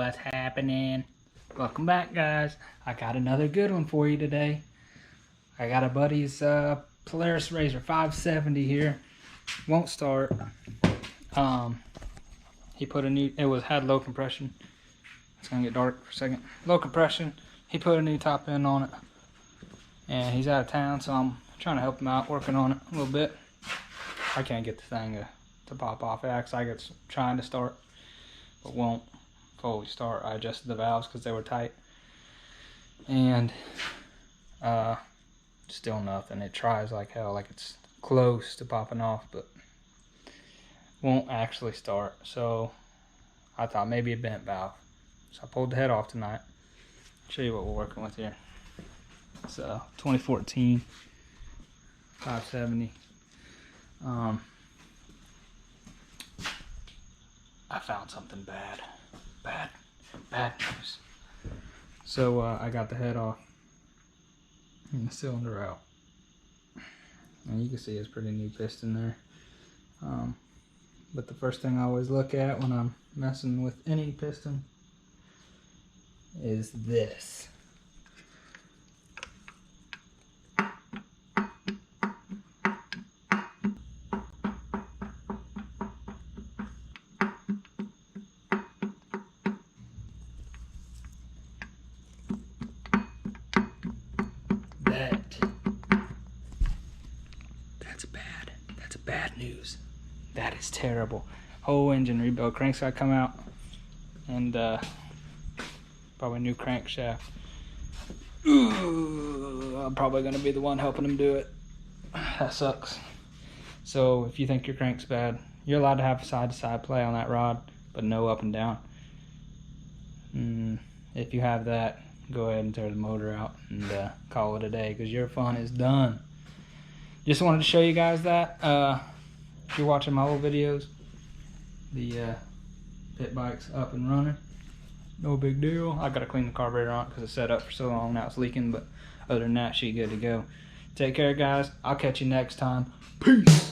What's happening? Welcome back, guys. I got another good one for you today. I got a buddy's Polaris RZR 570 here. Won't start. He put a new, had low compression. It's gonna get dark for a second. Low compression. He put a new top end on it, and he's out of town, so I'm trying to help him out, working on it a little bit. I can't get the thing to pop off. It acts like it's trying to start, but won't fully start. I adjusted the valves because they were tight, and still nothing. It tries like hell, like it's close to popping off, but won't actually start. So I thought maybe a bent valve. So I pulled the head off tonight. Show you what we're working with here. It's a 2014 570. I found something bad news. So I got the head off and the cylinder out, and you can see it's pretty new piston there. But the first thing I always look at when I'm messing with any piston is this. That's bad news. That is terrible. Whole engine rebuild. Cranks got to come out, and probably new crankshaft. Ooh, I'm probably going to be the one helping him do it. That sucks. So if you think your crank's bad, you're allowed to have side-to-side play on that rod, but no up and down. If you have that, go ahead and tear the motor out and call it a day, because your fun is done. Just wanted to show you guys that. If you're watching my old videos, the pit bike's up and running. No big deal. I gotta clean the carburetor on because it's set up for so long now it's leaking, but other than that, she's good to go. Take care, guys. I'll catch you next time. Peace.